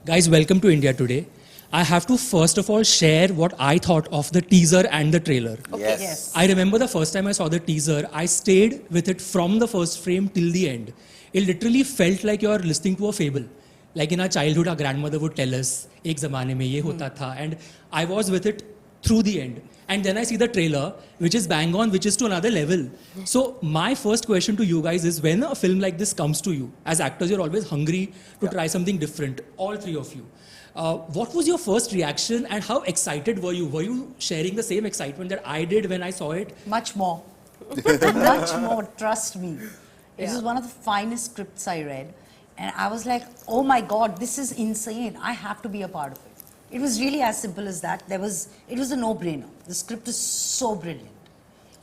Guys, welcome to India Today. I have to first of all share what I thought of the teaser and the trailer. Okay. Yes. I remember the first time I saw the teaser, I stayed with it from the first frame till the end. It literally felt like you're listening to a fable. Like in our childhood, our grandmother would tell us, ek zamane mein ye hota tha, and I was with it through the end. And then I see the trailer, which is bang on, which is to another level. So my first question to you guys is, when a film like this comes to you, as actors, you're always hungry to try something different, all three of you. What was your first reaction and how excited were you? Were you sharing the same excitement that I did when I saw it? Much more. Much more, trust me. This is one of the finest scripts I read. And I was like, oh my God, this is insane. I have to be a part of it. It was really as simple as that. It was a no-brainer. The script is so brilliant.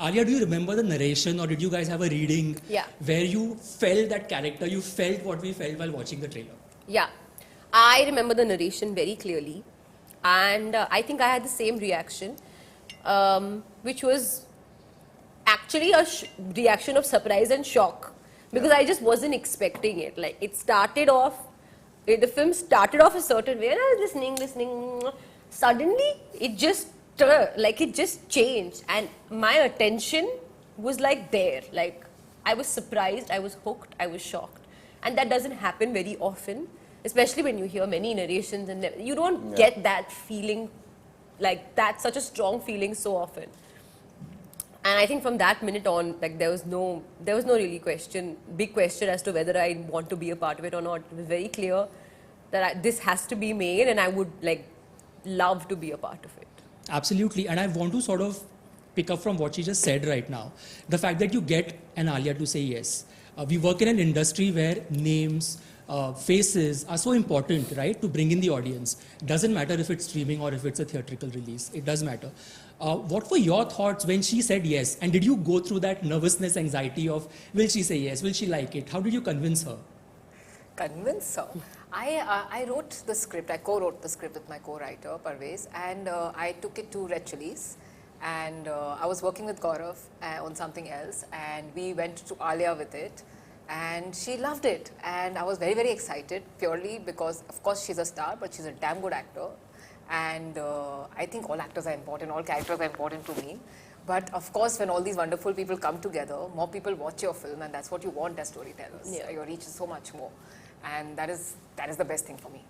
Alia, do you remember the narration, or did you guys have a reading where you felt that character, you felt what we felt while watching the trailer? Yeah. I remember the narration very clearly, and I think I had the same reaction, which was actually a reaction of surprise and shock, because I just wasn't expecting it. Like, it started off, the film started off a certain way, and I was listening. Suddenly, it just changed, and my attention was like there. Like, I was surprised, I was hooked, I was shocked, and that doesn't happen very often. Especially when you hear many narrations, and you don't get that feeling, like that, such a strong feeling so often. And I think from that minute on, like there was no really big question as to whether I want to be a part of it or not. It was very clear that this has to be made, and I would love to be a part of it. Absolutely, and I want to sort of pick up from what she just said right now. The fact that you get an Alia to say yes. We work in an industry where names, faces are so important, right, to bring in the audience. Doesn't matter if it's streaming or if it's a theatrical release, it does matter. What were your thoughts when she said yes? And did you go through that nervousness, anxiety of, will she say yes, will she like it? How did you convince her? Convince her? I wrote the script, I co-wrote the script with my co-writer, Parvez, and I took it to Red Chillies. And I was working with Gaurav on something else, and we went to Alia with it. And she loved it, and I was very, very excited, purely because, of course, she's a star, but she's a damn good actor. And I think all actors are important, all characters are important to me. But of course, when all these wonderful people come together, more people watch your film, and that's what you want as storytellers. Yeah. Your reach is so much more, and that is the best thing for me.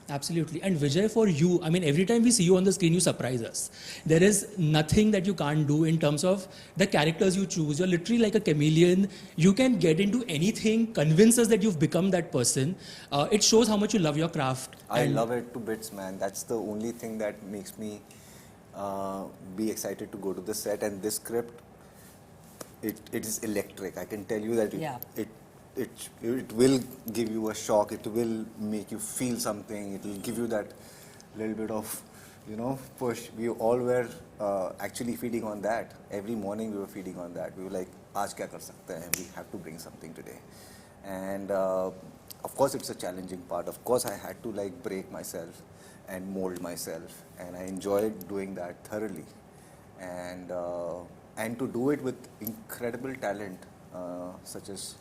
Absolutely. And Vijay, for you, I mean, every time we see you on the screen, you surprise us. There is nothing that you can't do in terms of the characters you choose. You're literally like a chameleon. You can get into anything, convince us that you've become that person. It shows how much you love your craft. I love it to bits, man. That's the only thing that makes me be excited to go to the set. And this script, it is electric. I can tell you that it will give you a shock, it will make you feel something, it will give you that little bit of, push. We all were actually feeding on that. Every morning we were feeding on that. We were like, Aaj kya kar sakte hain? We have to bring something today. And of course it's a challenging part. Of course I had to break myself and mold myself, and I enjoyed doing that thoroughly. And to do it with incredible talent, such as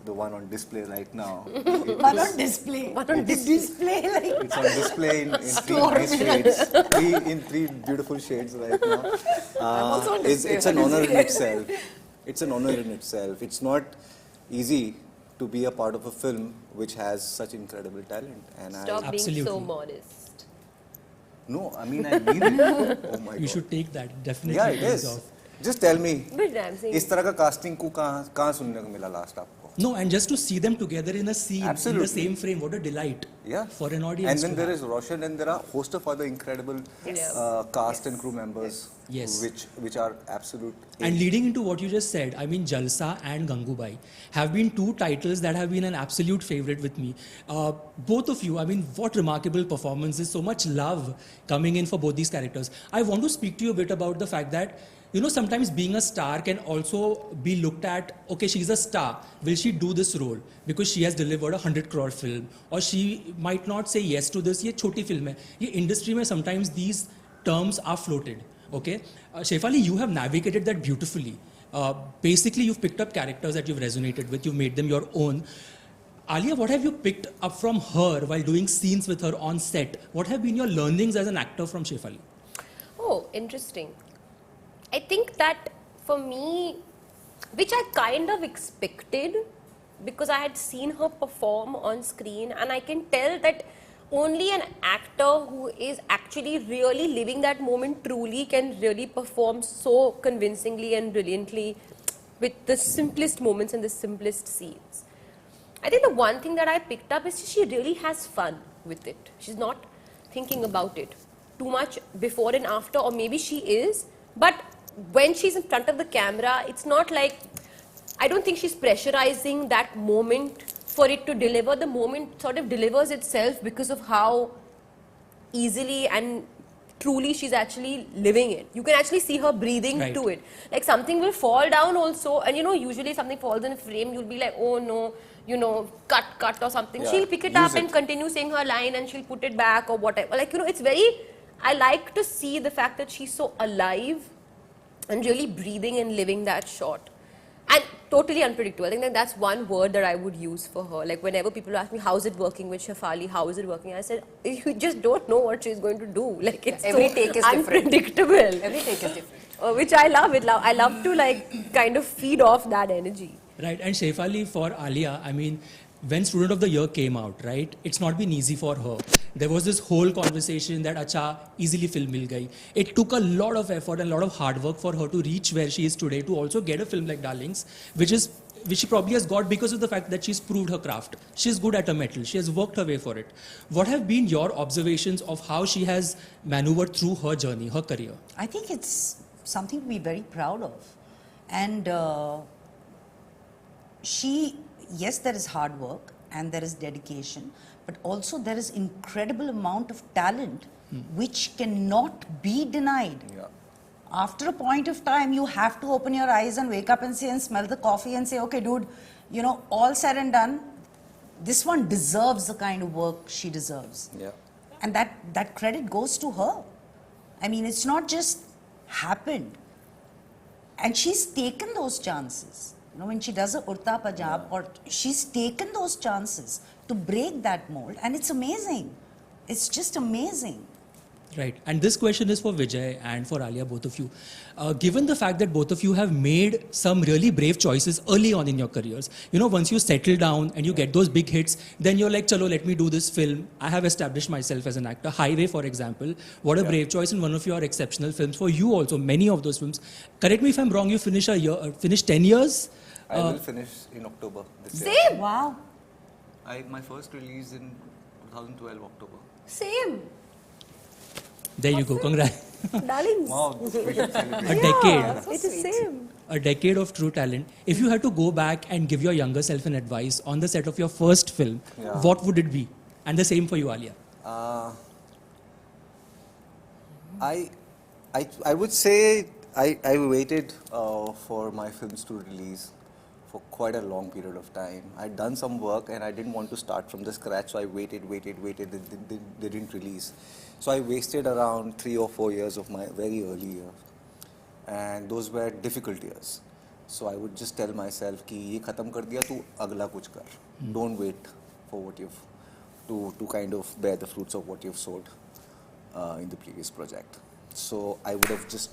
the one on display right now. One on display? It's on display in three nice shades. In three beautiful shades right now. It's an honor in itself. It's an honor in itself. It's not easy to be a part of a film which has such incredible talent. And Stop being so modest. No, I mean it. Oh my God. You should take that, definitely. Yeah, it is. Just tell me, इस तरह का casting को कहाँ सुनने को मिला last आपको? No, and just to see them together in a scene, Absolutely. in the same frame, what a delight for an audience. And then there is Roshan, and there are a host of other incredible cast and crew members, which are absolute. And leading into what you just said, I mean, Jalsa and Gangubai have been two titles that have been an absolute favorite with me. Both of you, I mean, what remarkable performances, so much love coming in for both these characters. I want to speak to you a bit about the fact that, sometimes being a star can also be looked at, okay, she's a star. Will she do this role? Because she has delivered a 100 crore film. Or she might not say yes to this. Ye choti film hai. Ye industry mein sometimes these terms are floated. Okay? Shefali, you have navigated that beautifully. Basically, you've picked up characters that you've resonated with. You've made them your own. Alia, what have you picked up from her while doing scenes with her on set? What have been your learnings as an actor from Shefali? Oh, interesting. I think that for me, which I kind of expected because I had seen her perform on screen, and I can tell that only an actor who is actually really living that moment truly can really perform so convincingly and brilliantly with the simplest moments and the simplest scenes. I think the one thing that I picked up is she really has fun with it. She's not thinking about it too much before and after, or maybe she is, but when she's in front of the camera, it's not like, I don't think she's pressurizing that moment for it to deliver. The moment sort of delivers itself because of how easily and truly she's actually living it. You can actually see her breathing Right. to it. Like something will fall down also, and usually if something falls in a frame, you'll be like, oh no, cut or something. Yeah, She'll pick it use up it. and continue saying her line, and she'll put it back or whatever. Like, it's very, I like to see the fact that she's so alive and really breathing and living that shot. And totally unpredictable. I think that's one word that I would use for her. Like whenever people ask me, how's it working with Shefali? How is it working? I said, you just don't know what she's going to do. Like it's Every so take is different. unpredictable. Every take is different. Which I love it. I love to like kind of feed off that energy. Right, and Shefali, for Alia, I mean, when Student of the Year came out, right, it's not been easy for her. There was this whole conversation that acha, easily film mil gayi. It took a lot of effort and a lot of hard work for her to reach where she is today, to also get a film like Dalings, which she probably has got because of the fact that she's proved her craft. She's good at her metal. She has worked her way for it. What have been your observations of how she has maneuvered through her journey, her career? I think it's something to be very proud of. And yes, there is hard work and there is dedication, but also there is incredible amount of talent which cannot be denied. Yeah. After a point of time, you have to open your eyes and wake up and say and smell the coffee and say, okay, dude, all said and done, this one deserves the kind of work she deserves. Yeah. And that credit goes to her. I mean, it's not just happened. And she's taken those chances. When she does a Urta Pajab, or she's taken those chances to break that mold, and it's amazing. It's just amazing. Right, and this question is for Vijay and for Alia, both of you. Given the fact that both of you have made some really brave choices early on in your careers, once you settle down and you get those big hits, then you're like, chalo, let me do this film. I have established myself as an actor. Highway, for example, what a brave choice, and one of your exceptional films. For you also, many of those films. Correct me if I'm wrong, you finish 10 years? I will finish in October this year. Same. Wow. My first release in 2012 October. Same. There you go, congrats. Darlings. Wow, we should celebrate. A decade. It is same. A decade of true talent. If you had to go back and give your younger self an advice on the set of your first film, what would it be? And the same for you, Alia. I would say I waited for my films to release for quite a long period of time. I'd done some work and I didn't want to start from the scratch, so I waited. They didn't release. So I wasted around 3 or 4 years of my very early years. And those were difficult years. So I would just tell myself कि ये खत्म कर दिया तू अगला कुछ कर. Don't wait for what you've to kind of bear the fruits of what you've sowed in the previous project. So I would have just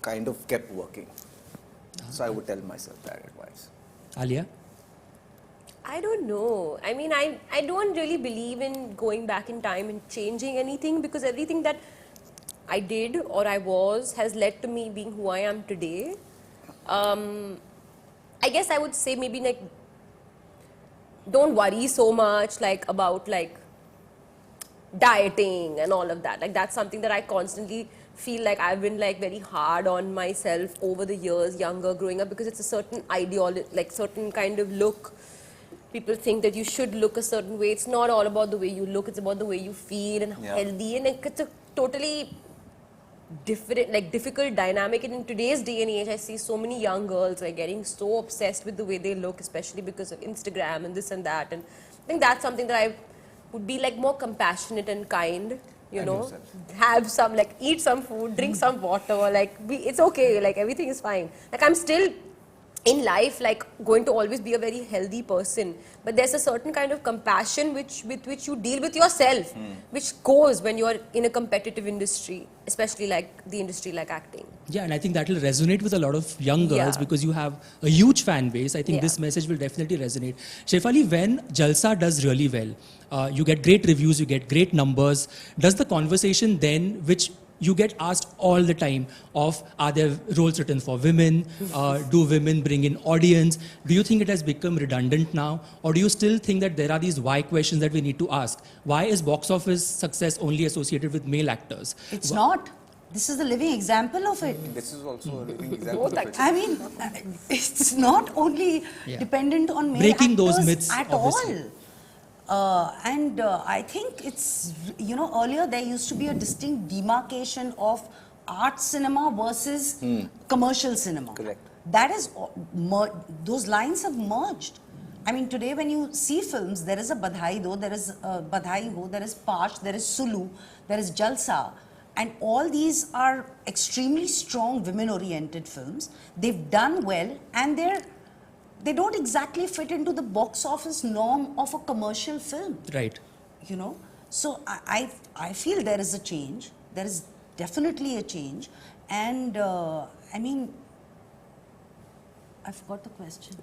kind of kept working. So I would tell myself that advice. Alia? I don't know. I mean, I don't really believe in going back in time and changing anything, because everything that I did or I was has led to me being who I am today. I guess I would say maybe like, don't worry so much like about like dieting and all of that. Like that's something that I constantly feel like I've been like very hard on myself over the years, younger, growing up, because it's a certain ideology, like certain kind of look. People think that you should look a certain way. It's not all about the way you look, it's about the way you feel and healthy, and like, it's a totally different, like difficult dynamic. And in today's day and age, I see so many young girls like getting so obsessed with the way they look, especially because of Instagram and this and that. And I think that's something that I would be like more compassionate and kind, you know, have some, like eat some food, drink some water, like it's okay, like everything is fine. Like I'm still in life, like, going to always be a very healthy person, but there's a certain kind of compassion with which you deal with yourself, which goes when you're in a competitive industry, especially like the industry like acting. Yeah, and I think that will resonate with a lot of young girls Yeah. because you have a huge fan base. I think Yeah. this message will definitely resonate. Shefali, when Jalsa does really well, you get great reviews, you get great numbers. Does the conversation then, which you get asked all the time of, are there roles written for women? Do women bring in audience? Do you think it has become redundant now? Or do you still think that there are these why questions that we need to ask? Why is box office success only associated with male actors? It's not. This is the living example of it. This is also a living example of it. I mean, it's not only Yeah. dependent on male Breaking those actors myths, at obviously. all. I think it's, earlier there used to be a distinct demarcation of art cinema versus commercial cinema. Correct. That is, those lines have merged. I mean, today when you see films, there is a Badhai Do, there is Badhai Ho, there is Pash, there is Sulu, there is Jalsa. And all these are extremely strong women-oriented films. They've done well, and they don't exactly fit into the box office norm of a commercial film. Right. So I feel there is a change. There is definitely a change, and I mean, I forgot the question.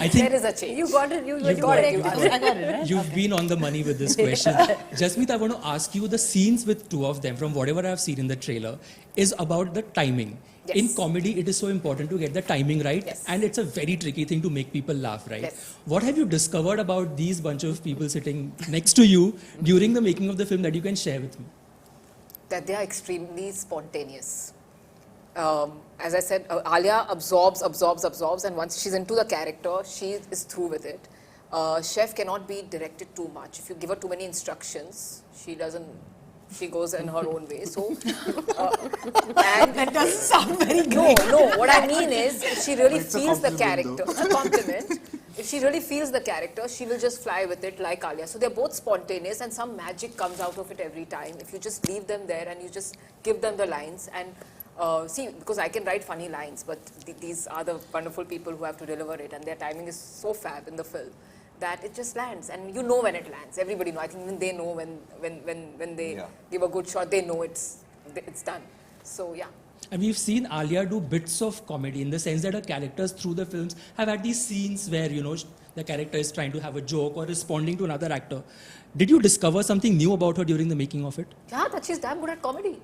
I think There is a change. You got it. You You've got got it. it. I got it, right? You've been on the money with this question. Jasmeet, I want to ask you, the scenes with two of them, from whatever I've seen in the trailer, is about the timing. Yes. In comedy, it is so important to get the timing right, Yes. and it's a very tricky thing to make people laugh, right? Yes. What have you discovered about these bunch of people sitting next to you during the making of the film that you can share with me? That they are extremely spontaneous. As I said, Alia absorbs, and once she's into the character, she is through with it. Chef cannot be directed too much. If you give her too many instructions, she goes in her own way. So, and That doesn't sound very no, great. what I mean is, if she really It's a feels the compliment, character, it's a compliment. If she really feels the character, she will just fly with it like Alia. So they're both spontaneous, and some magic comes out of it every time. If you just leave them there and you just give them the lines and see, because I can write funny lines, but these are the wonderful people who have to deliver it, and their timing is so fab in the film that it just lands, and you know when it lands. Everybody know. I think even they know when they give a good shot, they know it's done. So yeah. And we've seen Alia do bits of comedy in the sense that her characters through the films have had these scenes where, the character is trying to have a joke or responding to another actor. Did you discover something new about her during the making of it? Yeah, that she's damn good at comedy.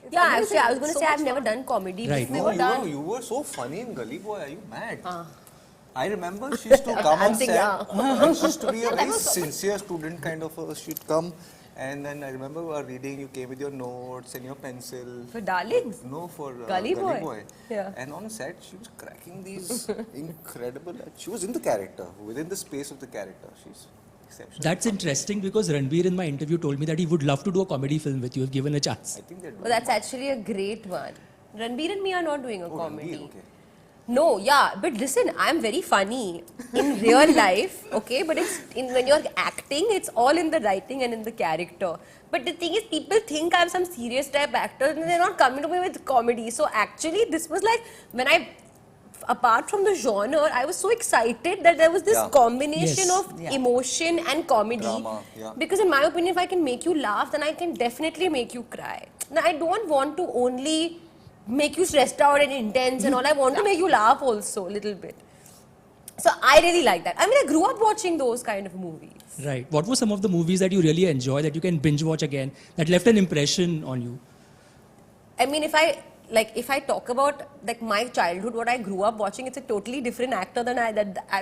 It's Yeah, amazing. actually, I was going It's to so say I've much never fun. done comedy. Right. Never No, done. you were so funny in Gully Boy. Are you mad? I remember she used to come I'm on saying, set. yeah. And she used to be a very sincere student kind of. She'd come, and then I remember we were reading. You came with your notes and your pencil. For Dalings? No, for Gully Boy. Yeah. And on set, she was cracking these incredible. She was in the character, within the space of the character. She's exceptional. That's interesting because Ranbir in my interview told me that he would love to do a comedy film with you if given a chance. I think that. Well, that's actually a great one. Ranbir and me are not doing a Oh, comedy. Ranbir, okay. No, yeah, but listen, I'm very funny in real life, okay? But when you're acting, it's all in the writing and in the character. But the thing is, people think I'm some serious type actor and they're not coming to me with comedy. So actually, this was like, apart from the genre, I was so excited that there was this Yeah. combination Yes. of Yeah. emotion and comedy. Drama, yeah. Because in my opinion, if I can make you laugh, then I can definitely make you cry. Now, I don't want to only make you stressed out and intense and all. I want to make you laugh also a little bit. So I really like that. I mean, I grew up watching those kind of movies. Right. What were some of the movies that you really enjoy that you can binge watch again that left an impression on you? I mean, if I talk about like my childhood, what I grew up watching, it's a totally different actor than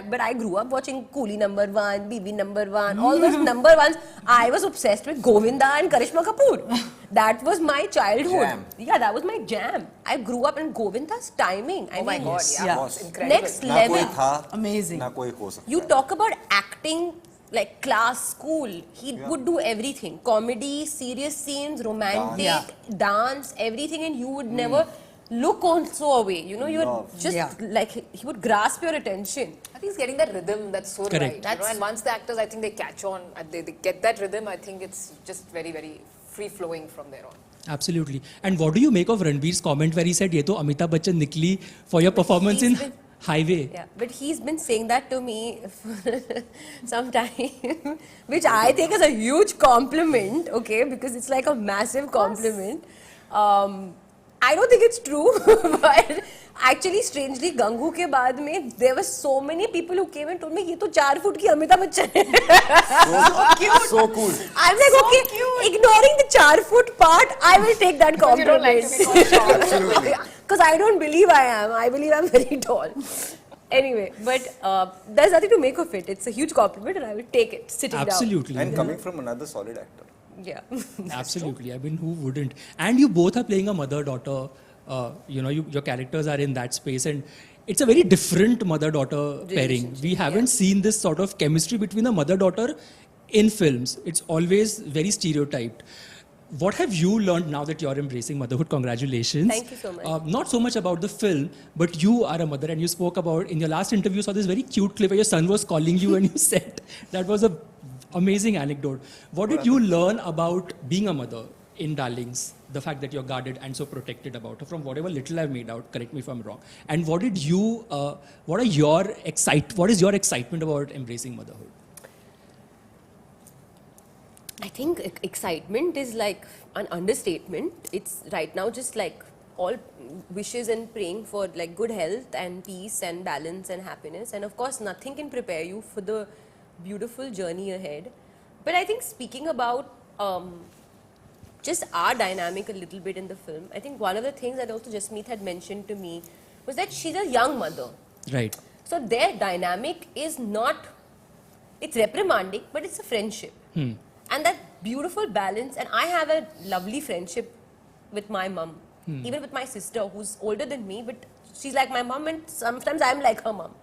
but I grew up watching Coolie number 1, BB number 1, all those number ones. I was obsessed with Govinda and Karishma Kapoor. That was my childhood. Jam. Yeah, that was my jam. I grew up in Govinda's timing. I Oh my mean, God, Yes. yeah, Yeah. it's incredible. Next ना level. कोई था, Amazing. ना कोई हो सकता You है. talk about acting like class, school. He Yeah. would do everything. Comedy, serious scenes, romantic, Yeah. dance, everything, and you would never look also away. You know, you're Love. just Yeah. like, he would grasp your attention. I think he's getting that rhythm that's so Correct. right. That's- And once the actors, I think they catch on, they get that rhythm, I think it's just very, very free flowing from there on. Absolutely. And what do you make of Ranveer's comment where he said, "Ye to Amitabh Bachchan nikli for your performance in Highway"? Yeah, but he's been saying that to me for some time, which I take as a huge compliment, okay, because it's like a massive compliment. I don't think it's true, but actually, strangely, Gangu ke baad mein, there were so many people who came and told me, "ये तो 4 foot की Amitabh Bachchan है." So cool. I'm like, okay, ignoring the 4 foot part, I will take that Because you don't compliment. like to be called short. Because I don't believe I am. I believe I'm very tall. Anyway, but there's nothing to make of it. It's a huge compliment and I will take it sitting Absolutely. And coming from another solid actor. down. Yeah. Absolutely. I mean, who wouldn't? And you both are playing a mother-daughter. Your characters are in that space, and it's a very different mother-daughter pairing. We haven't seen this sort of chemistry between a mother-daughter in films. It's always very stereotyped. What have you learned now that you're embracing motherhood? Congratulations. Thank you so much. Not so much about the film, but you are a mother, and you spoke about, in your last interview, saw this very cute clip where your son was calling you and you said that was a amazing anecdote. What did you learn about being a mother in Dalings? The fact that you're guarded and so protected about her, from whatever little I've made out, correct me if I'm wrong. And what is your excitement about embracing motherhood? I think excitement is like an understatement. It's right now just like all wishes and praying for like good health and peace and balance and happiness. And of course, nothing can prepare you for the beautiful journey ahead. But I think speaking about just our dynamic a little bit in the film, I think one of the things that also Jasmeet had mentioned to me was that she's a young mother. Right. So their dynamic is not, it's reprimanding, but it's a friendship. And that beautiful balance, and I have a lovely friendship with my mum, even with my sister who's older than me, but she's like my mum and sometimes I'm like her mum.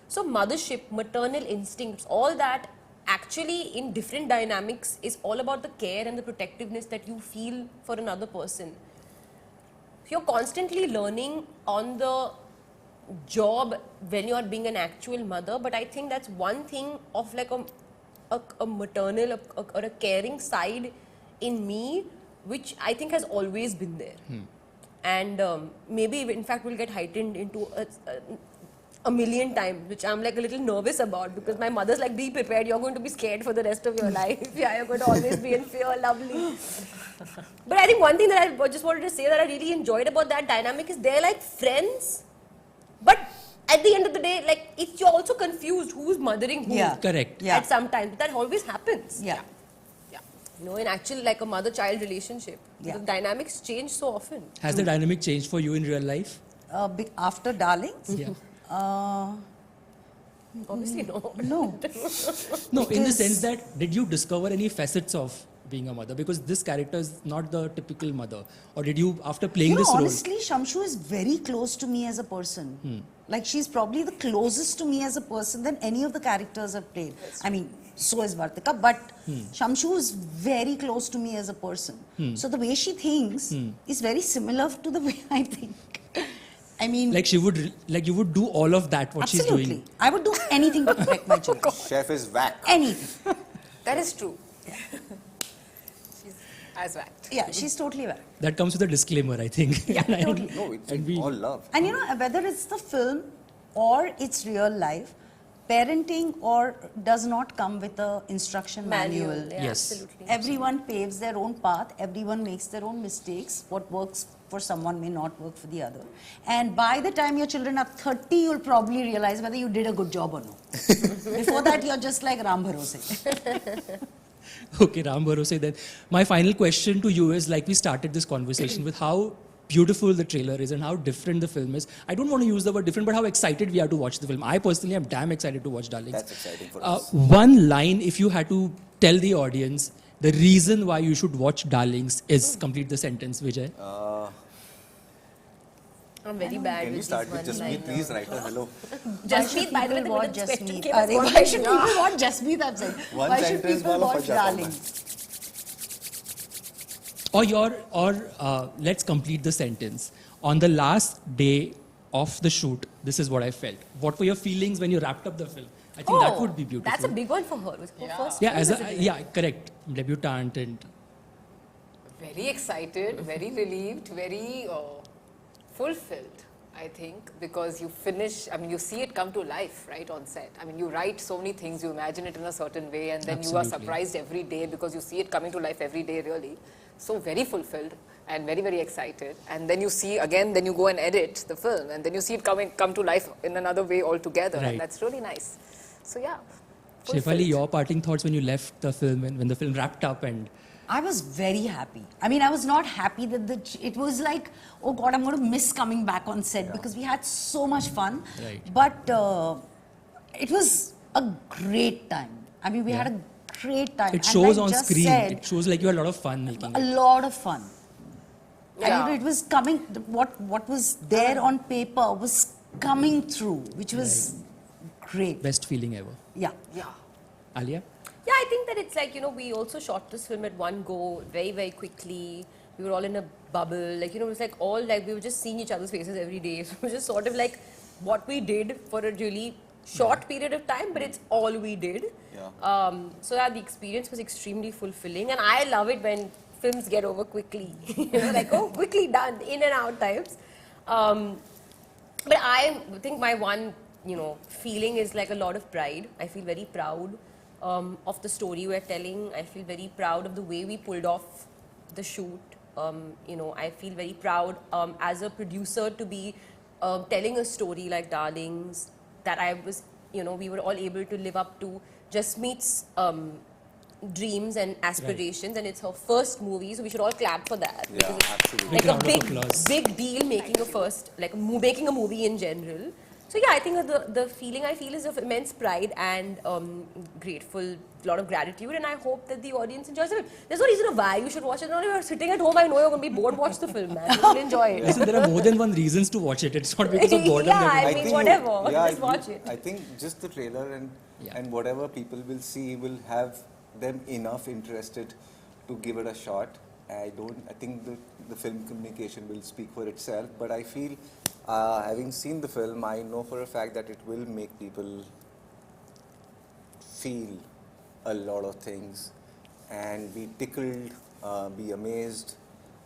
So mothership, maternal instincts, all that actually in different dynamics is all about the care and the protectiveness that you feel for another person. You're constantly learning on the job when you're being an actual mother, but I think that's one thing of like a maternal or a caring side in me, which I think has always been there. And maybe in fact will get heightened into a million times, which I'm like a little nervous about, because my mother's like, be prepared, you're going to be scared for the rest of your life. Yeah, you're going to always be in fear, lovely. But I think one thing that I just wanted to say that I really enjoyed about that dynamic is they're like friends, but at the end of the day, like you're also confused who's mothering who. Yeah. Correct. Yeah. At some time. That always happens. Yeah. You know, in actual like a mother-child relationship, Yeah. the dynamics change so often. Has the dynamic changed for you in real life? After Darlings? Yeah. Obviously, no. No. No, in the Because- sense that, did you discover any facets of being a mother? Because this character is not the typical mother. Or did you, after playing You know, this role? honestly, Shamshu is very close to me as a person. Like, she's probably the closest to me as a person than any of the characters I've played. I mean, so is Vartika, but Shamshu is very close to me as a person. So the way she thinks is very similar to the way I think. I mean, Like you would do all of that, what she's absolutely. doing. I would do anything to protect my children. Chef is whack. Anything. That is true. She's as whacked. Yeah, she's totally right. That comes with a disclaimer, I think. Yeah, totally. No, it's And we- all love. And you know, whether it's the film or it's real life, parenting or does not come with a instruction manual. Yeah, Yes. absolutely. Everyone paves their own path, everyone makes their own mistakes. What works for someone may not work for the other. And by the time your children are 30, you'll probably realize whether you did a good job or no. Before that, you're just like Ram Bharose. Okay, Ram Bharose then. My final question to you is, like we started this conversation with how beautiful the trailer is and how different the film is. I don't want to use the word different, but how excited we are to watch the film. I personally am damn excited to watch Dalings. That's exciting for us. One line, if you had to tell the audience, the reason why you should watch Dalings is, complete the sentence, Vijay. I'm very bad Can with we start these with just me, one-liners. please, writer? Hello. Jasmeet, by the way, People watch the question Jasmeet. came as one Why should line. people watch Jasmeet, I'm saying? One Why should sentence people wala watch fas jata hu Darling? Let's complete the sentence. On the last day of the shoot, this is what I felt. What were your feelings when you wrapped up the film? I think that would be beautiful. That's a big one for her. It was her first Yeah, film, as isn't it? correct. Debutante and Very excited, very relieved, very fulfilled, I think, because you finish, I mean, you see it come to life, right, on set. I mean, you write so many things, you imagine it in a certain way, and then you are Absolutely. surprised every day because you see it coming to life every day, really. So very fulfilled and very, very excited. And then you see, again, then you go and edit the film, and then you see it come to life in another way altogether, Right. and that's really nice. So yeah. Shefali, fulfilled. your parting thoughts when you left the film, when the film wrapped up and I was very happy. I mean, I was not happy that it was like, oh God, I'm going to miss coming back on set because we had so much fun. Right. But it was a great time. I mean, we had a great time. it And shows like on just screen. said, It shows like you had a lot of fun making a it. lot of fun. Yeah. And it was coming, what was there on paper was coming through, which was great. Best feeling ever. Yeah. Yeah. Alia? Yeah, I think that it's like, we also shot this film at one go, very, very quickly. We were all in a bubble. Like, it was like all like, we were just seeing each other's faces every day. So it was just sort of like what we did for a really short period of time, but it's all we did. Yeah. So yeah, the experience was extremely fulfilling. And I love it when films get over quickly. Like, oh, quickly done, in and out types. But I think my one, feeling is like a lot of pride. I feel very proud of the story we're telling. I feel very proud of the way we pulled off the shoot. I feel very proud as a producer to be telling a story like Darlings, that I was, we were all able to live up to Jasmeet's dreams and aspirations, and it's her first movie, so we should all clap for that. Yeah, because it's absolutely. like Big a round of big, applause. big deal making a first, like making a movie in general. So yeah, I think that the feeling I feel is of immense pride and grateful, a lot of gratitude, and I hope that the audience enjoys it. There's no reason why you should watch it. Not if you're sitting at home, I know you're going to be bored. Watch the film, man. You'll enjoy it. Listen, there are more than one reasons to watch it. It's not because of boredom. Yeah, that I we- mean, whatever. Just I watch think- it. I think just the trailer Yeah. and whatever people will see will have them enough interested to give it a shot. I think the film communication will speak for itself, but I feel, having seen the film, I know for a fact that it will make people feel a lot of things and be tickled, be amazed,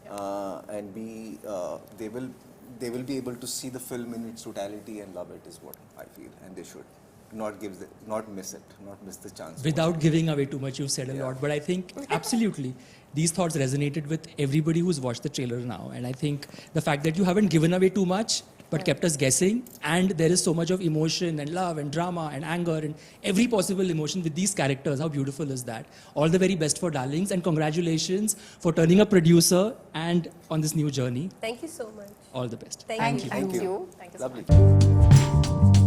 and they will be able to see the film in its totality and love it, is what I feel, and they should not miss the chance. Without giving away too much, you've said a Yeah. lot, but I think absolutely these thoughts resonated with everybody who's watched the trailer now. And I think the fact that you haven't given away too much, but kept us guessing, and there is so much of emotion and love and drama and anger and every possible emotion with these characters. How beautiful is that? All the very best for Darlings, and congratulations for turning a producer and on this new journey. Thank you so much. All the best. Thank you. Thank Thank you. Thank you so Lovely. much.